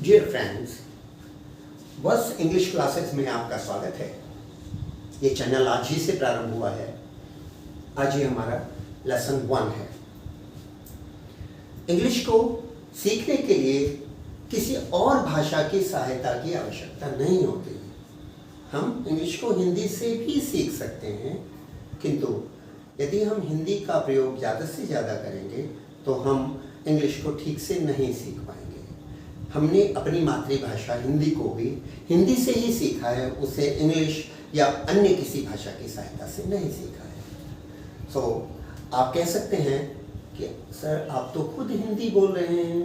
Dear friends, बस English classes में आपका स्वागत है। ये चैनल आज ही से प्रारंभ हुआ है। आज ही हमारा लेसन 1 है। इंग्लिश को सीखने के लिए किसी और भाषा की सहायता की आवश्यकता नहीं होती। हम इंग्लिश को हिंदी से भी सीख सकते हैं, किंतु यदि हम हिंदी का प्रयोग ज़्यादा से ज़्यादा करेंगे तो हम इंग्लिश को ठीक से नहीं सीख पाएंगे। हमने अपनी मातृभाषा हिंदी को भी हिंदी से ही सीखा है, उसे इंग्लिश या अन्य किसी भाषा की सहायता से नहीं सीखा है। सो आप कह सकते हैं कि सर आप तो खुद हिंदी बोल रहे हैं।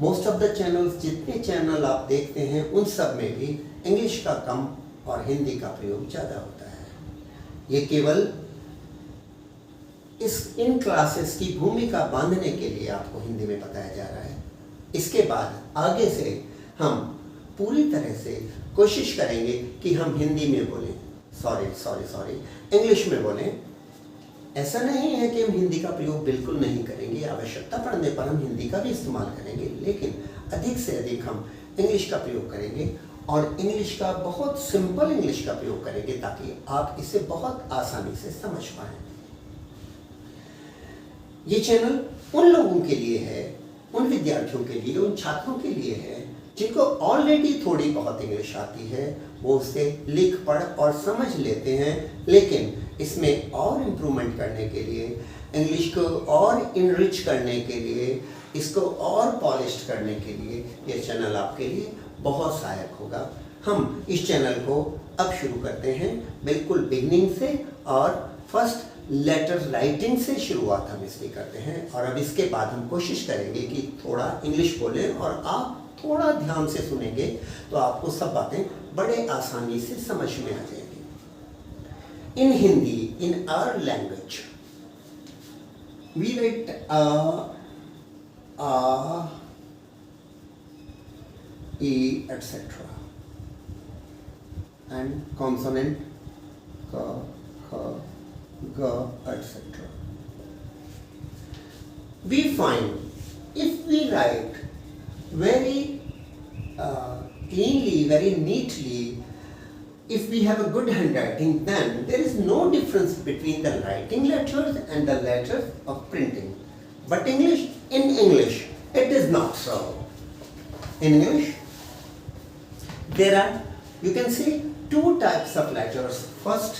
मोस्ट ऑफ द चैनल्स, जितने चैनल आप देखते हैं उन सब में भी इंग्लिश का कम और हिंदी का प्रयोग ज़्यादा होता है। ये केवल इन क्लासेस की भूमिका बांधने के लिए आपको हिंदी में बताया जा रहा है। इसके बाद आगे से हम पूरी तरह से कोशिश करेंगे कि हम हिंदी में बोलें, सॉरी इंग्लिश में बोलें। ऐसा नहीं है कि हम हिंदी का प्रयोग बिल्कुल नहीं करेंगे, आवश्यकता पड़ने पर हम हिंदी का भी इस्तेमाल करेंगे, लेकिन अधिक से अधिक हम इंग्लिश का प्रयोग करेंगे और इंग्लिश का बहुत सिंपल इंग्लिश का प्रयोग करेंगे ताकि आप इसे बहुत आसानी से समझ पाएं। ये चैनल उन लोगों के लिए है, उन विद्यार्थियों के लिए, उन छात्रों के लिए है जिनको ऑलरेडी थोड़ी बहुत इंग्लिश आती है। वो उसे लिख पढ़ और समझ लेते हैं, लेकिन इसमें और इम्प्रूवमेंट करने के लिए, इंग्लिश को और इनरिच करने के लिए, इसको और पॉलिश करने के लिए ये चैनल आपके लिए बहुत सहायक होगा। हम इस चैनल को अब शुरू करते हैं बिल्कुल बिगनिंग से, और फर्स्ट लेटर राइटिंग से शुरुआत हम इसकी करते हैं। और अब इसके बाद हम कोशिश करेंगे कि थोड़ा इंग्लिश बोलें और आप थोड़ा ध्यान से सुनेंगे तो आपको सब बातें बड़े आसानी से समझ में आ जाएंगी। In Hindi, in our language, we write e etc. and consonant k, kh, g etc. We find if we write very cleanly, very neatly, if we have a good handwriting, then there is no difference between the writing letters and the letters of printing. But in English, it is not so. In English, there are, you can see, two types of letters. First,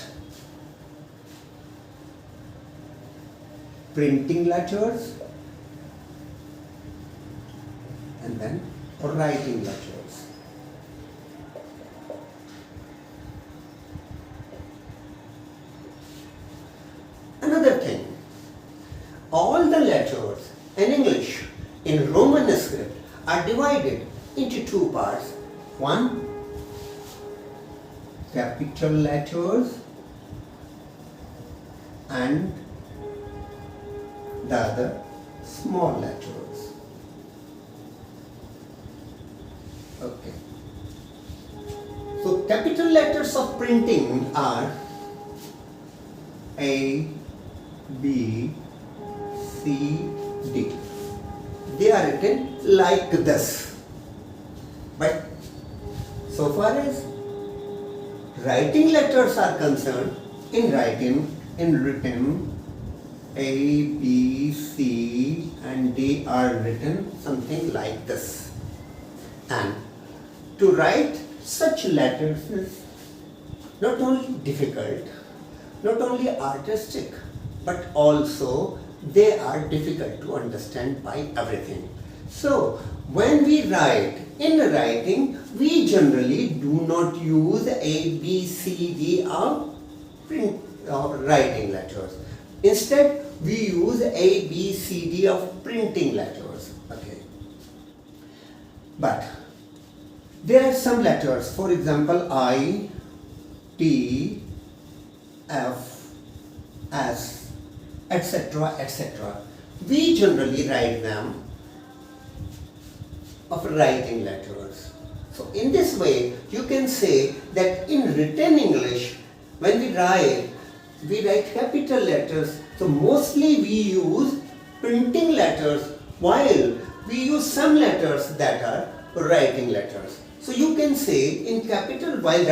printing letters, and then writing letters. Another thing, all the letters in English in Roman script are divided into two parts. One, capital letters, and the other, small letters. Okay. So capital letters of printing are A, B, C, D. They are written like this. But so far as writing letters are concerned, in written, A, B, C and D are written something like this. And to write such letters is not only difficult, not only artistic, but also they are difficult to understand by everything. So when we write, in writing, we generally do not use A, B, C, D or writing letters. Instead, we use A, B, C, D of printing letters. Okay. But there are some letters, for example, I, T, F, S, etc., etc. We generally write them of writing letters. So in this way, you can say that in written English, when we write capital letters. So mostly we use printing letters, while we use some letters that are writing letters. So you can say in capital, while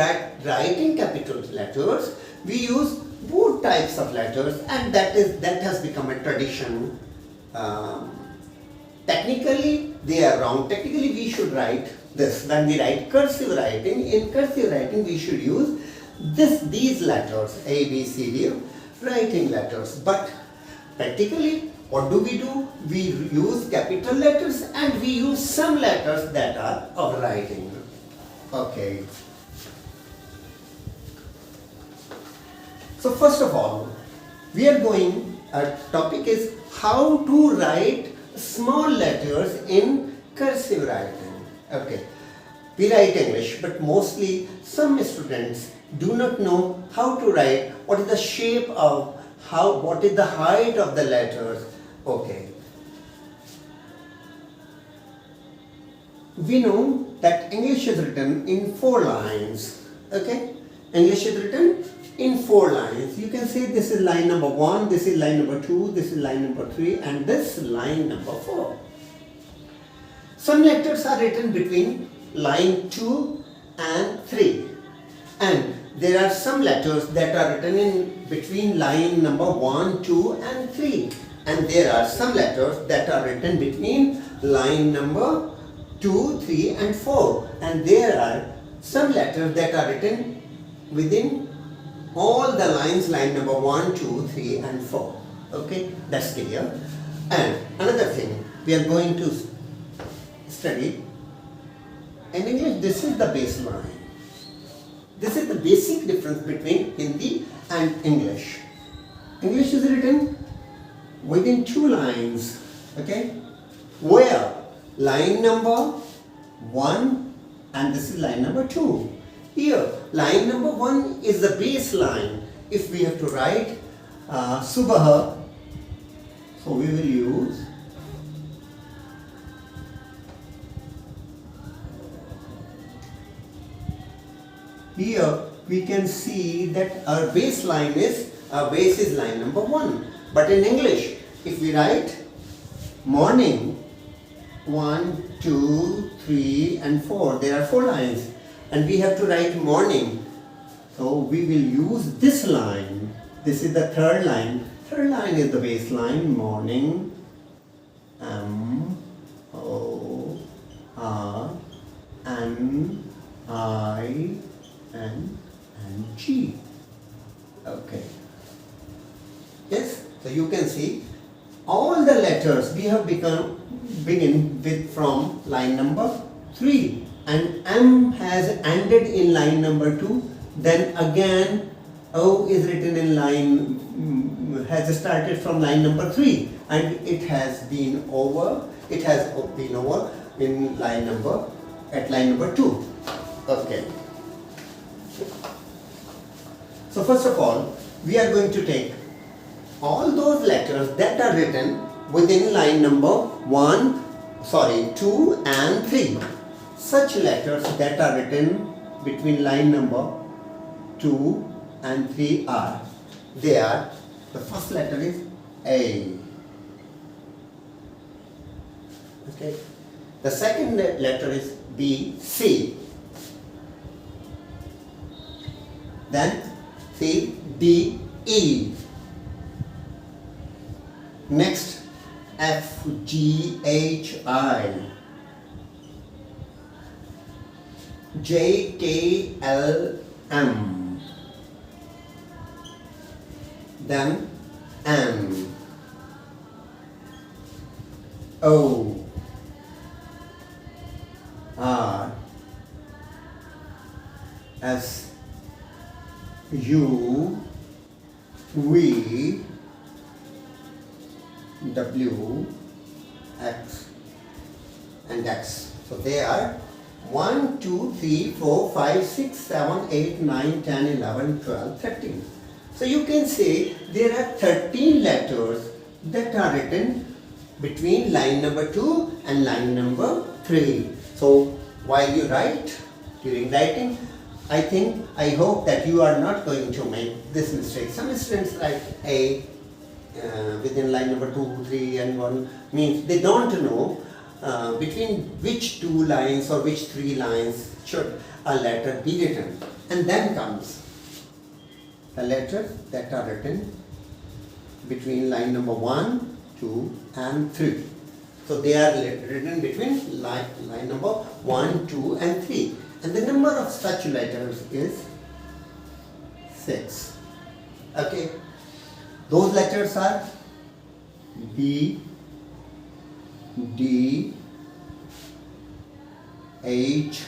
writing capital letters, we use both types of letters, and that has become a tradition. Technically, they are wrong. Technically, we should write this. When we write cursive writing, in cursive writing, we should use these letters, A, B, C, D, writing letters. But practically, what do? We use capital letters and we use some letters that are of writing. Okay. So first of all, our topic is how to write small letters in cursive writing. Okay. We write English, but mostly some students do not know how to write, what is the shape of, what is the height of the letters. Okay. We know that English is written in 4 lines. Okay. English is written in 4 lines. You can say this is line number 1, this is line number 2, this is line number 3, and this line number 4. Some letters are written between line 2 and 3, and there are some letters that are written in between line number 1, 2 and 3, and there are some letters that are written between line number 2, 3 and 4, and there are some letters that are written within all the lines, line number 1, 2, 3 and 4. Okay, that's clear. And another thing we are going to study in English, this is the baseline. This is the basic difference between Hindi and English. English is written within 2 lines, okay, where line number 1 and this is line number 2. Here, line number 1 is the baseline. If we have to write Subah, so we will use here. We can see that our baseline is, our base is line number 1. But in English, if we write morning, 1, 2, 3 and 4, there are 4 lines. And we have to write morning, so we will use this line. This is the 3rd line. 3rd line is the baseline, morning, M, O, R, N, I, N, and G. Okay. Yes, so you can see all the letters we have begin with from line number 3. And M has ended in line number 2, then again O is written in line, has started from line number 3, and it has been over in line number 2. Okay. So first of all, we are going to take all those letters that are written within line number 2 and 3. Such letters that are written between line number 2 and 3 are, the first letter is A. Okay. The second letter is B, C. Then C, D, E. Next, F, G, H, I. J, K, L, M. Then N, O, R, S, U, V, W, X, and X. So they are 1, 2, 3, 4, 5, 6, 7, 8, 9, 10, 11, 12, 13. So you can say there are 13 letters that are written between line number 2 and line number 3. So while you write, during writing, I hope that you are not going to make this mistake. Some students write A within line number 2, 3 and 1, means they don't know between which two lines or which three lines should a letter be written. And then comes the letters that are written between line number 1, 2 and 3. So they are written between line number 1, 2 and 3. And the number of such letters is 6. Okay. Those letters are B, D, H,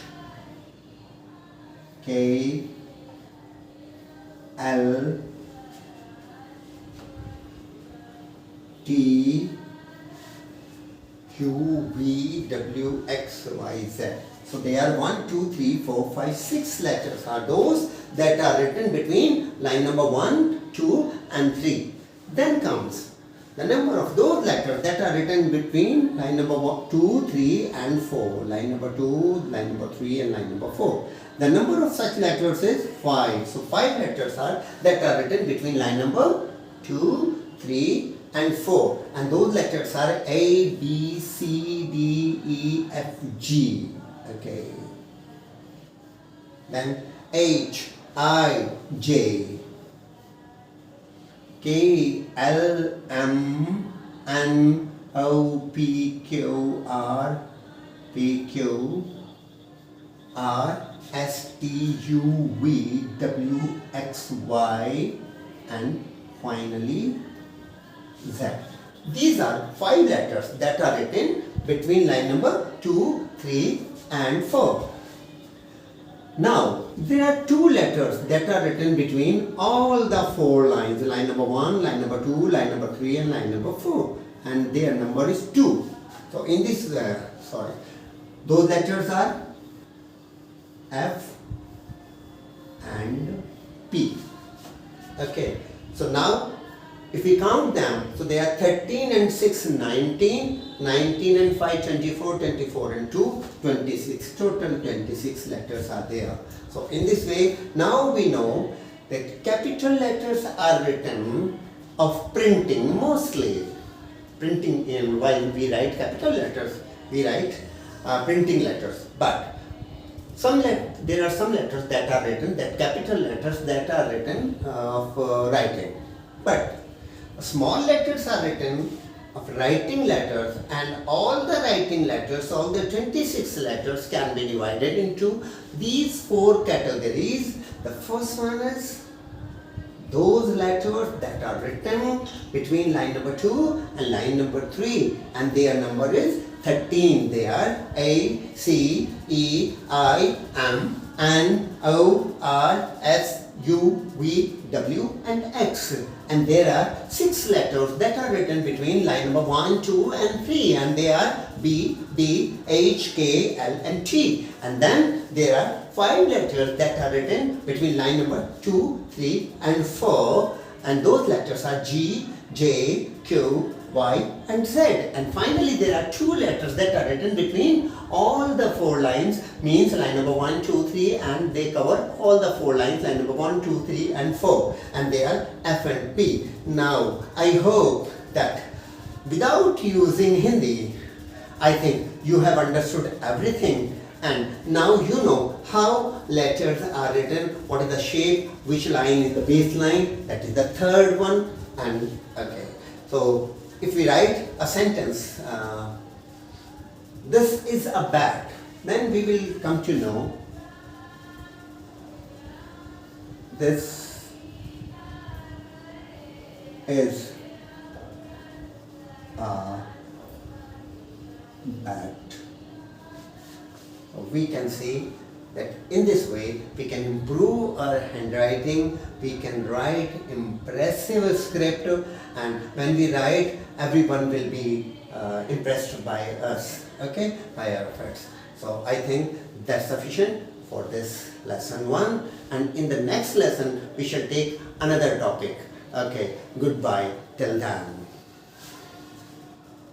K, L, T, Q, V, W, X, Y, Z. So they are 1, 2, 3, 4, 5, 6 letters are those that are written between line number 1, 2 and 3. Then comes the number of those letters that are written between line number 2, 3 and 4. Line number 2, line number 3 and line number 4. The number of such letters is 5. So 5 letters are that are written between line number 2, 3 and 4. And those letters are A, B, C, D, E, F, G. Okay. Then H, I, J, K, L, M, N, O, P, Q, R, P, Q, R, S, T, U, V, W, X, Y, and finally Z. These are 5 letters that are written between line number 2, 3 and 4. Now, there are 2 letters that are written between all the 4 lines. Line number 1, line number 2, line number 3 and line number 4. And their number is 2. So, in this, those letters are F and P. Okay. So, now if we count them, so they are 13 and 6, 19, 19 and 5, 24, 24 and 2, 26. Total 26 letters are there. So in this way, now we know that capital letters are written of printing mostly. Printing in, while we write capital letters, we write printing letters. But there are some letters that are written, that capital letters that are written of writing. But small letters are written of writing letters, and all the writing letters, all the 26 letters can be divided into these 4 categories. The first one is those letters that are written between line number 2 and line number 3, and their number is 13. They are A, C, E, I, M, N, O, R, S, U, V, W and X. And there are 6 letters that are written between line number 1, 2 and 3, and they are B, D, H, K, L and T. And then there are 5 letters that are written between line number 2, 3 and 4, and those letters are G, J, Q, Y and Z. And finally there are 2 letters that are written between all the 4 lines, means line number 1, 2, 3, and they cover all the 4 lines, line number 1, 2, 3 and 4, and they are F and P. Now I hope that without using Hindi, I think you have understood everything, and now you know how letters are written, what is the shape, which line is the base line, that is the third one. And okay, so if we write a sentence, this is a bat, then we will come to know this is a bat. So we can see that in this way we can improve our handwriting, we can write impressive script, and when we write, everyone will be impressed by us, okay, by our efforts. So I think that's sufficient for this lesson 1, and in the next lesson we shall take another topic. Okay, goodbye till then.